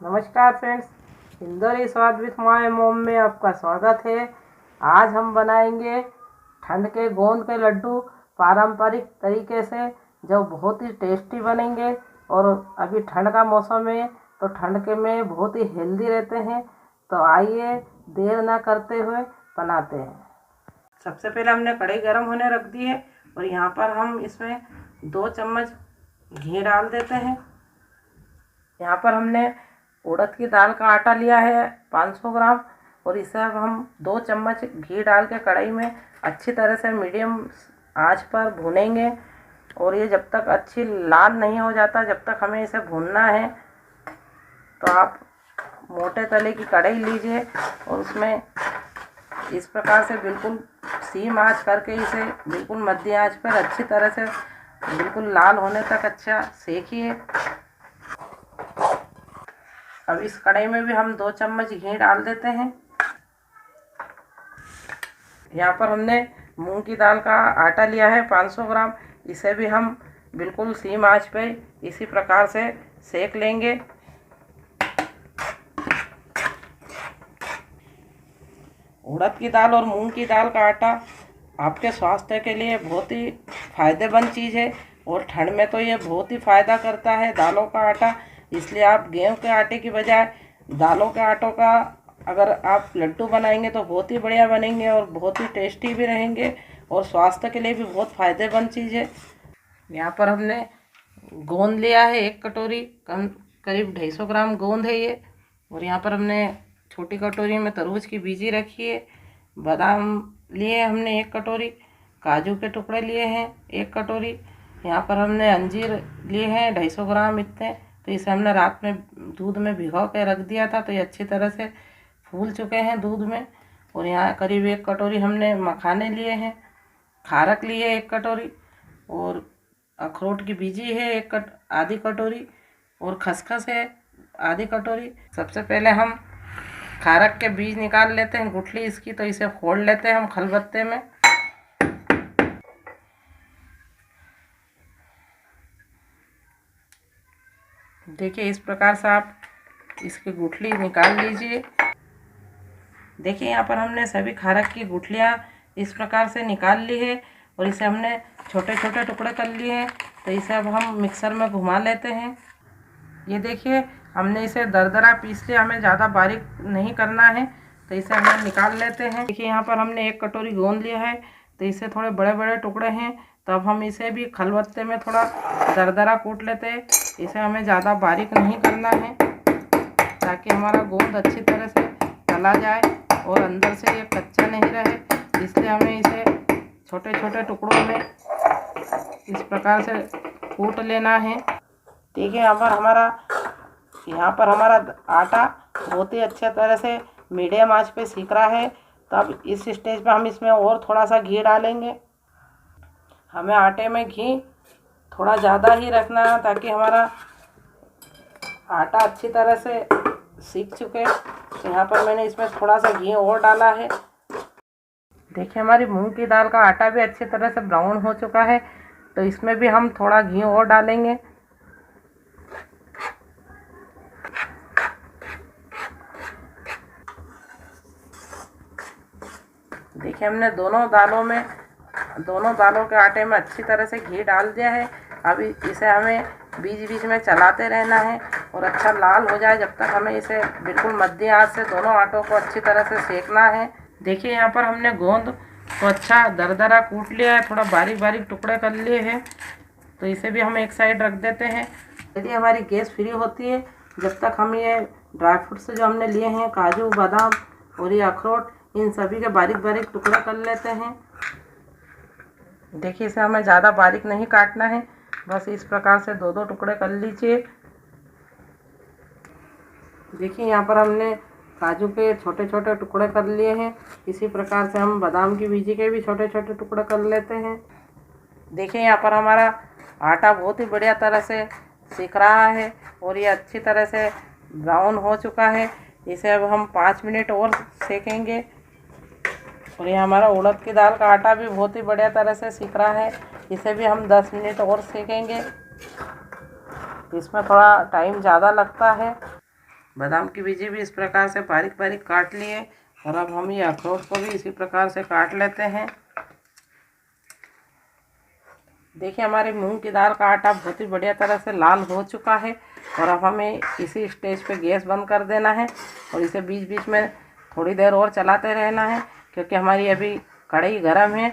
नमस्कार फ्रेंड्स, इंदौरी स्वाद with my मोम में आपका स्वागत है। आज हम बनाएंगे ठंड के गोंद के लड्डू पारंपरिक तरीके से, जो बहुत ही टेस्टी बनेंगे। और अभी ठंड का मौसम है तो ठंड के में बहुत ही हेल्दी रहते हैं। तो आइए देर ना करते हुए बनाते हैं। सबसे पहले हमने कढ़ाई गर्म होने रख दी है और यहाँ पर हम इसमें 2 चम्मच घी डाल देते हैं। यहाँ पर हमने उड़द की दाल का आटा लिया है 500 ग्राम और इसे अब हम 2 चम्मच घी डाल के कढ़ाई में अच्छी तरह से मीडियम आंच पर भूनेंगे। और ये जब तक अच्छी लाल नहीं हो जाता, जब तक हमें इसे भूनना है। तो आप मोटे तले की कढ़ाई लीजिए और उसमें इस प्रकार से बिल्कुल सीम आंच करके इसे बिल्कुल मध्य आंच पर अच्छी तरह से बिल्कुल लाल होने तक अच्छा सेकिए। अब इस कढ़ाई में भी हम 2 चम्मच घी डाल देते हैं। यहाँ पर हमने मूंग की दाल का आटा लिया है 500 ग्राम। इसे भी हम बिल्कुल सीम आंच पे इसी प्रकार से सेक लेंगे। उड़द की दाल और मूंग की दाल का आटा आपके स्वास्थ्य के लिए बहुत ही फायदेमंद चीज़ है और ठंड में तो ये बहुत ही फ़ायदा करता है दालों का आटा। इसलिए आप गेहूं के आटे की बजाय दालों के आटों का अगर आप लड्डू बनाएंगे तो बहुत ही बढ़िया बनेंगे और बहुत ही टेस्टी भी रहेंगे और स्वास्थ्य के लिए भी बहुत फ़ायदेमंद चीज़ है। यहाँ पर हमने गोंद लिया है 1 कटोरी, करीब 250 ग्राम गोंद है ये। और यहाँ पर हमने छोटी कटोरी में तरबूज की बीजी रखी है। बादाम लिए हमने 1 कटोरी, काजू के टुकड़े लिए हैं 1 कटोरी। यहाँ पर हमने अंजीर लिए हैं 250 ग्राम इतने। तो इसे हमने रात में दूध में भिगो के रख दिया था, तो ये अच्छी तरह से फूल चुके हैं दूध में। और यहाँ करीब 1 कटोरी हमने मखाने लिए हैं, खारक लिए 1 कटोरी और अखरोट की बीजी है आधी कटोरी और खसखस है आधी कटोरी। सबसे पहले हम खारक के बीज निकाल लेते हैं, गुठली इसकी, तो इसे फोड़ लेते हैं हम खलबत्ते में। देखिए इस प्रकार से आप इसकी गुठली निकाल लीजिए। देखिए यहाँ पर हमने सभी खारक की गुठलियाँ इस प्रकार से निकाल ली है और इसे हमने छोटे छोटे टुकड़े कर लिए हैं। तो इसे अब हम मिक्सर में घुमा लेते हैं। ये देखिए हमने इसे दरदरा पीस लिया, हमें ज़्यादा बारीक नहीं करना है। तो इसे हम निकाल लेते हैं। देखिए यहाँ पर हमने 1 कटोरी गोंद लिया है, तो इसे थोड़े बड़े बड़े टुकड़े हैं। तो अब हम इसे भी खलबत्ते में थोड़ा दरदरा कूट लेते हैं। इसे हमें ज़्यादा बारीक नहीं करना है ताकि हमारा गोंद अच्छी तरह से तला जाए और अंदर से ये कच्चा नहीं रहे। इसलिए हमें इसे छोटे छोटे टुकड़ों में इस प्रकार से कूट लेना है। देखिए यहाँ पर हमारा आटा बहुत ही अच्छे तरह से मीडियम आंच पे सीख रहा है। तो अब इस स्टेज पे हम इसमें और थोड़ा सा घी डालेंगे। हमें आटे में घी थोड़ा ज़्यादा ही रखना है ताकि हमारा आटा अच्छी तरह से सीख चुके। तो यहाँ पर मैंने इसमें थोड़ा सा घी और डाला है। देखिए हमारी मूंग की दाल का आटा भी अच्छी तरह से ब्राउन हो चुका है, तो इसमें भी हम थोड़ा घी और डालेंगे। देखिए हमने दोनों दालों के आटे में अच्छी तरह से घी डाल दिया है। अभी इसे हमें बीच बीच में चलाते रहना है और अच्छा लाल हो जाए जब तक हमें इसे बिल्कुल मध्य आंच से दोनों आटों को अच्छी तरह से सेकना है। देखिए यहाँ पर हमने गोंद को अच्छा दरदरा कूट लिया है, थोड़ा बारीक बारीक टुकड़े कर लिए हैं। तो इसे भी हम एक साइड रख देते हैं। यदि हमारी गैस फ्री होती है जब तक हम ये ड्राई फ्रूट्स जो हमने लिए हैं, काजू बादाम और ये अखरोट, इन सभी के बारीक बारीक टुकड़े कर लेते हैं। देखिए इसे हमें ज़्यादा बारीक नहीं काटना है, बस इस प्रकार से 2-2 टुकड़े कर लीजिए। देखिए यहाँ पर हमने काजू के छोटे छोटे टुकड़े कर लिए हैं। इसी प्रकार से हम बादाम की बीजी के भी छोटे छोटे टुकड़े कर लेते हैं। देखिए यहाँ पर हमारा आटा बहुत ही बढ़िया तरह से सीख रहा है और ये अच्छी तरह से ब्राउन हो चुका है। इसे अब हम 5 मिनट और सेकेंगे। और ये हमारा उड़द की दाल का आटा भी बहुत ही बढ़िया तरह से सीख रहा है। इसे भी हम 10 मिनट और सेकेंगे। इसमें थोड़ा टाइम ज़्यादा लगता है। बादाम की बीजी भी इस प्रकार से बारीक बारीक काट लिए और अब हम ये अखरोट को भी इसी प्रकार से काट लेते हैं। देखिए हमारी मूंग की दाल का आटा बहुत ही बढ़िया तरह से लाल हो चुका है और अब हमें इसी स्टेज पे गैस बंद कर देना है और इसे बीच बीच में थोड़ी देर और चलाते रहना है, क्योंकि हमारी अभी कढ़ाई गर्म है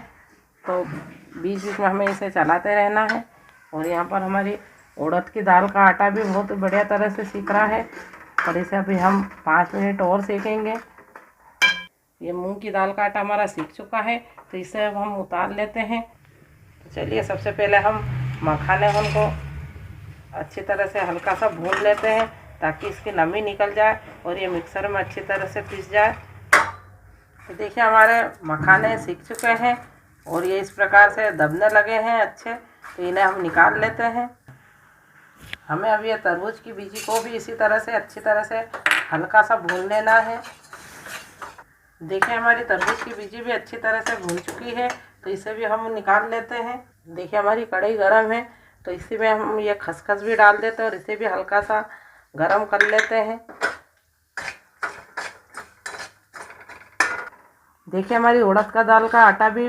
तो बीच बीच में हमें इसे चलाते रहना है। और यहाँ पर हमारी उड़द की दाल का आटा भी बहुत बढ़िया तरह से सीख रहा है और इसे अभी हम 5 मिनट और सेकेंगे। ये मूंग की दाल का आटा हमारा सीख चुका है तो इसे अब हम उतार लेते हैं। तो चलिए सबसे पहले हम मखाने को अच्छी तरह से हल्का सा भून लेते हैं ताकि इसकी नमी निकल जाए और ये मिक्सर में अच्छी तरह से पीस जाए। तो देखिए हमारे मखाने सीख चुके हैं और ये इस प्रकार से दबने लगे हैं अच्छे, तो इन्हें हम निकाल लेते हैं। हमें अब ये तरबूज की बीजी को भी इसी तरह से अच्छी तरह से हल्का सा भून लेना है। देखिए हमारी तरबूज की बीजी भी अच्छी तरह से भून चुकी है तो इसे भी हम निकाल लेते हैं। देखिए हमारी कढ़ाई गरम है तो इसी में हम ये खसखस भी डाल देते हैं और इसे भी हल्का सा गरम कर लेते हैं। देखिए हमारी उड़द का दाल का आटा भी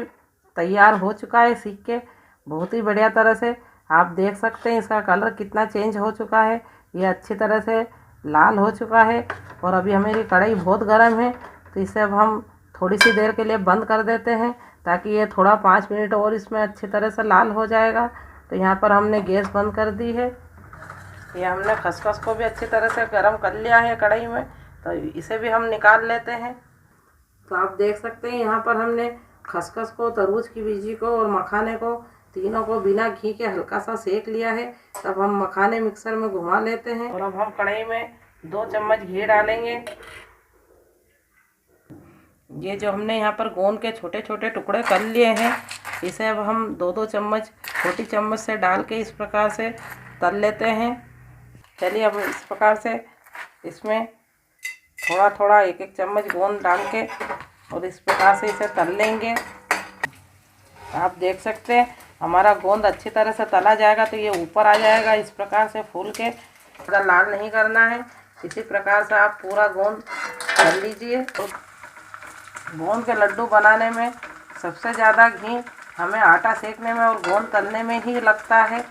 तैयार हो चुका है सीख के बहुत ही बढ़िया तरह से। आप देख सकते हैं इसका कलर कितना चेंज हो चुका है, ये अच्छी तरह से लाल हो चुका है। और अभी हमारी कढ़ाई बहुत गर्म है तो इसे अब हम थोड़ी सी देर के लिए बंद कर देते हैं ताकि ये थोड़ा 5 मिनट और इसमें अच्छी तरह से लाल हो जाएगा। तो यहाँ पर हमने गैस बंद कर दी है। ये हमने खसखस को भी अच्छी तरह से गर्म कर लिया है कढ़ाई में, तो इसे भी हम निकाल लेते हैं। तो आप देख सकते हैं यहाँ पर हमने खसखस को, तरबूज की बीजी को और मखाने को तीनों को बिना घी के हल्का सा सेक लिया है। तब हम मखाने मिक्सर में घुमा लेते हैं और अब हम कढ़ाई में 2 चम्मच घी डालेंगे। ये जो हमने यहाँ पर गोंद के छोटे छोटे टुकड़े कर लिए हैं इसे अब हम 2-2 चम्मच छोटी चम्मच से डाल के इस प्रकार से तल लेते हैं। चलिए अब इस प्रकार से इसमें थोड़ा थोड़ा 1-1 चम्मच गोंद डाल के और इस प्रकार से इसे तल लेंगे। आप देख सकते हैं हमारा गोंद अच्छी तरह से तला जाएगा तो ये ऊपर आ जाएगा इस प्रकार से फूल के। ज़्यादा लाल नहीं करना है, इसी प्रकार से आप पूरा गोंद तल लीजिए। गोंद के लड्डू बनाने में सबसे ज़्यादा घी हमें आटा सेकने में और गोंद तलने में ही लगता है।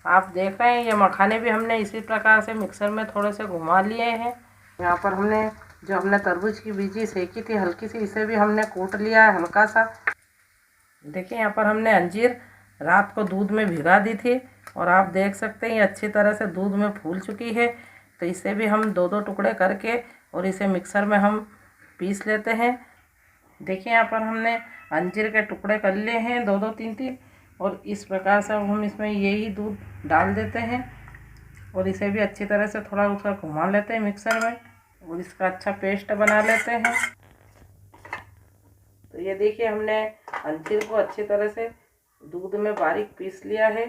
आप देख रहे हैं ये मखाने भी हमने इसी प्रकार से मिक्सर में थोड़े से घुमा लिए हैं। यहाँ पर हमने तरबूज की बीजी सेकी थी हल्की सी, इसे भी हमने कूट लिया है हल्का सा। देखिए यहाँ पर हमने अंजीर रात को दूध में भिगा दी थी और आप देख सकते हैं ये अच्छी तरह से दूध में फूल चुकी है। तो इसे भी हम 2-2 टुकड़े करके और इसे मिक्सर में हम पीस लेते हैं। देखिए यहाँ पर हमने अंजीर के टुकड़े कर लिए हैं 2-2 3-3 और इस प्रकार से हम इसमें यही दूध डाल देते हैं और इसे भी अच्छी तरह से थोड़ा उसका घुमा लेते हैं मिक्सर में और इसका अच्छा पेस्ट बना लेते हैं। तो ये देखिए हमने अंजीर को अच्छी तरह से दूध में बारीक पीस लिया है।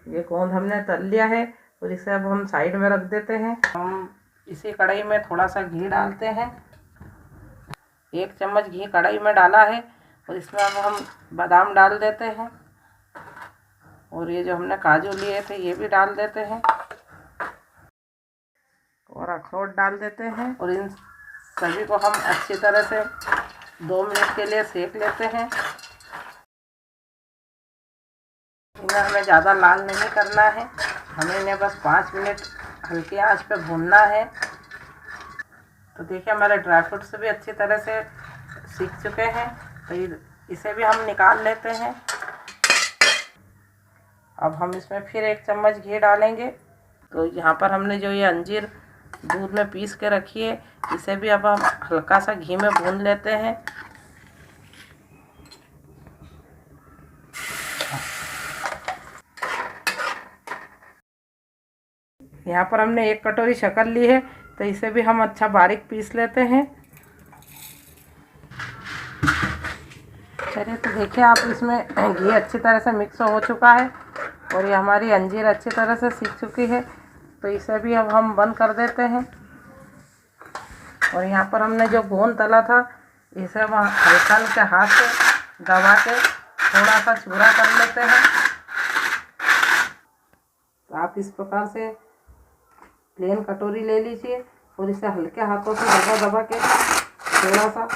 ये गोंद हमने तल लिया है और इसे अब हम साइड में रख देते हैं। हम इसी कढ़ाई में थोड़ा सा घी डालते हैं। 1 चम्मच घी कढ़ाई में डाला है और इसमें अब हम बादाम डाल देते हैं और ये जो हमने काजू लिए थे ये भी डाल देते हैं और अखरोट डाल देते हैं और इन सभी को हम अच्छी तरह से 2 मिनट के लिए सेक लेते हैं। इन्हें हमें ज़्यादा लाल नहीं करना है, हमें इन्हें बस 5 मिनट हल्की आंच पे भूनना है। तो देखिए हमारे ड्राई फ्रूट्स भी अच्छी तरह से सीख चुके हैं तो इसे भी हम निकाल लेते हैं। अब हम इसमें फिर 1 चम्मच घी डालेंगे। तो यहाँ पर हमने जो ये अंजीर दूध में पीस के रखी है इसे भी अब हम हल्का सा घी में भून लेते हैं। यहाँ पर हमने 1 कटोरी शक्कर ली है तो इसे भी हम अच्छा बारीक पीस लेते हैं। चलिए तो देखिए आप इसमें घी अच्छी तरह से मिक्स हो चुका है और ये हमारी अंजीर अच्छी तरह से सीख चुकी है तो इसे भी अब हम बंद कर देते हैं। और यहाँ पर हमने जो गोंद तला था इसे हम हल्का के हाथ से दबा के थोड़ा सा चूरा कर लेते हैं। तो आप इस प्रकार से प्लेन कटोरी ले लीजिए और इसे हल्के हाथों से दबा दबा के थोड़ा सा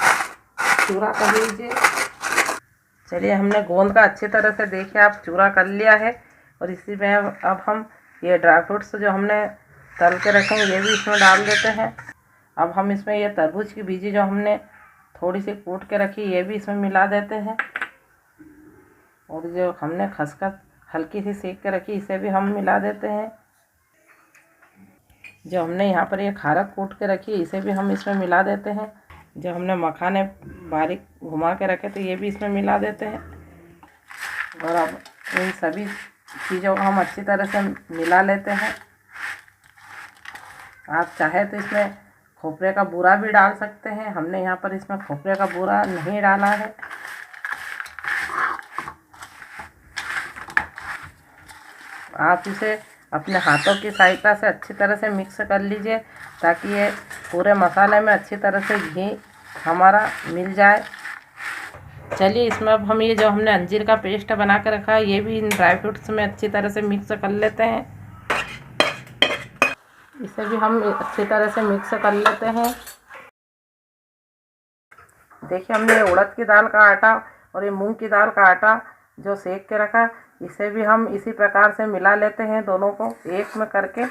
चूरा कर लीजिए। चलिए, हमने गोंद का अच्छी तरह से देखिए आप चूरा कर लिया है। और इसी में अब हम ये ड्राई फ्रूट्स जो हमने तल के रखे हैं ये भी इसमें डाल देते हैं। अब हम इसमें ये तरबूज की बीजी जो हमने थोड़ी सी कूट के रखी ये भी इसमें मिला देते हैं। और जो हमने खसखस हल्की सी सेक के रखी इसे भी हम मिला देते हैं। जो हमने यहाँ पर ये खारक कूट के रखी इसे भी हम इसमें मिला देते हैं। जो हमने मखाने बारीक घुमा के रखे तो ये भी इसमें मिला देते हैं। और अब इन सभी चीज़ों को हम अच्छी तरह से मिला लेते हैं। आप चाहे तो इसमें खोपरे का बूरा भी डाल सकते हैं। हमने यहाँ पर इसमें खोपरे का बूरा नहीं डाला है। आप इसे अपने हाथों की सहायता से अच्छी तरह से मिक्स कर लीजिए ताकि ये पूरे मसाले में अच्छी तरह से घी हमारा मिल जाए। चलिए, इसमें अब हम ये जो हमने अंजीर का पेस्ट बना के रखा है ये भी इन ड्राई फ्रूट्स में अच्छी तरह से मिक्स कर लेते हैं। इसे भी हम अच्छी तरह से मिक्स कर लेते हैं। देखिए, हमने उड़द की दाल का आटा और ये मूंग की दाल का आटा जो सेक के रखा इसे भी हम इसी प्रकार से मिला लेते हैं, दोनों को एक में करके।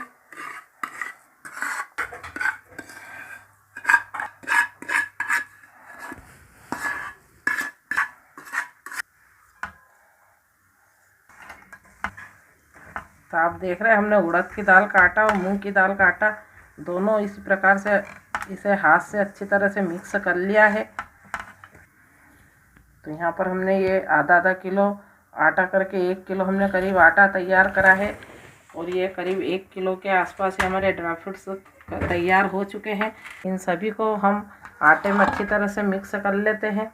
तो आप देख रहे हैं हमने उड़द की दाल का आटा और मूंग की दाल का आटा दोनों इसी प्रकार से इसे हाथ से अच्छी तरह से मिक्स कर लिया है। तो यहाँ पर हमने ये आधा आधा किलो आटा करके 1 किलो हमने करीब आटा तैयार करा है। और ये करीब 1 किलो के आसपास हमारे ड्राई फ्रूट्स तैयार हो चुके हैं। इन सभी को हम आटे में अच्छी तरह से मिक्स कर लेते हैं।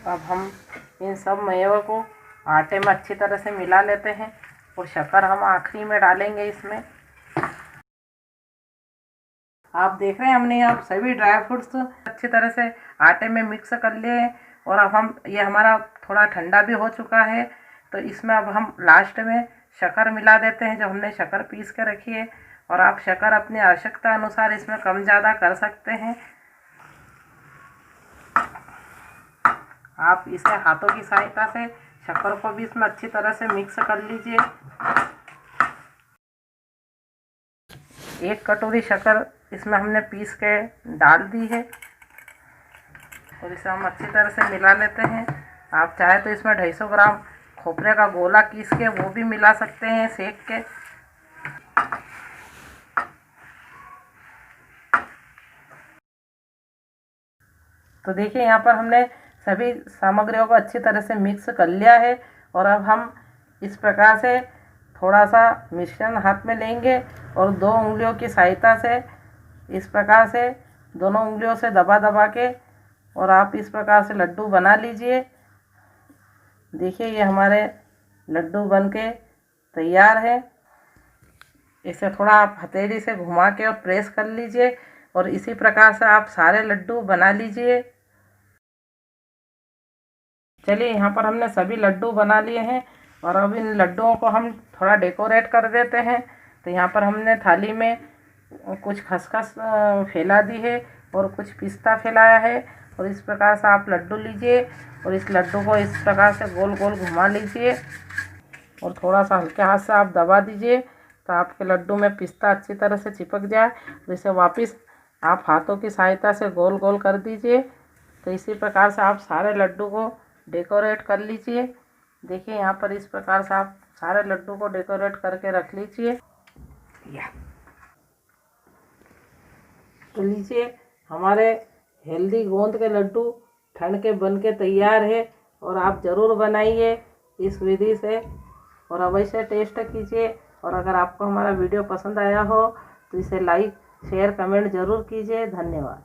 अब हम इन सब मेवों को आटे में अच्छी तरह से मिला लेते हैं और शक्कर हम आखिरी में डालेंगे इसमें। आप देख रहे हैं हमने यहाँ सभी ड्राई फ्रूट्स अच्छी तरह से आटे में मिक्स कर लिए हैं। और अब हम ये हमारा थोड़ा ठंडा भी हो चुका है तो इसमें अब हम लास्ट में शक्कर मिला देते हैं जो हमने शक्कर पीस के रखी है। और आप शक्कर अपनी आवश्यकता अनुसार इसमें कम ज़्यादा कर सकते हैं। आप इसे हाथों की सहायता से शक्कर को भी इसमें अच्छी तरह से मिक्स कर लीजिए। 1 कटोरी शक्कर इसमें हमने पीस के डाल दी है और इसे हम अच्छी तरह से मिला लेते हैं। आप चाहे तो इसमें 250 ग्राम खोपरे का गोला पीस के वो भी मिला सकते हैं सेक के। तो देखिए, यहाँ पर हमने सभी सामग्रियों को अच्छी तरह से मिक्स कर लिया है। और अब हम इस प्रकार से थोड़ा सा मिश्रण हाथ में लेंगे और 2 उंगलियों की सहायता से इस प्रकार से दोनों उंगलियों से दबा दबा के और आप इस प्रकार से लड्डू बना लीजिए। देखिए, ये हमारे लड्डू बनके तैयार है। इसे थोड़ा आप हथेली से घुमा के और प्रेस कर लीजिए और इसी प्रकार से आप सारे लड्डू बना लीजिए। चलिए, यहाँ पर हमने सभी लड्डू बना लिए हैं और अब इन लड्डुओं को हम थोड़ा डेकोरेट कर देते हैं। तो यहाँ पर हमने थाली में कुछ खसखस फैला दी है और कुछ पिस्ता फैलाया है। और इस प्रकार से आप लड्डू लीजिए और इस लड्डू को इस प्रकार से गोल गोल घुमा लीजिए और थोड़ा सा हल्के हाथ से आप दबा दीजिए तो आपके लड्डू में पिस्ता अच्छी तरह से चिपक जाए। और इसे वापस आप हाथों की सहायता से गोल गोल कर दीजिए। तो इसी प्रकार से आप सारे लड्डू को डेकोरेट कर लीजिए। देखिए, यहाँ पर इस प्रकार से आप सारे लड्डू को डेकोरेट करके रख लीजिए। तो लीजिए, हमारे हेल्दी गोंद के लड्डू ठंड के बन के तैयार है। और आप ज़रूर बनाइए इस विधि से और अवश्य टेस्ट कीजिए। और अगर आपको हमारा वीडियो पसंद आया हो तो इसे लाइक शेयर कमेंट ज़रूर कीजिए। धन्यवाद।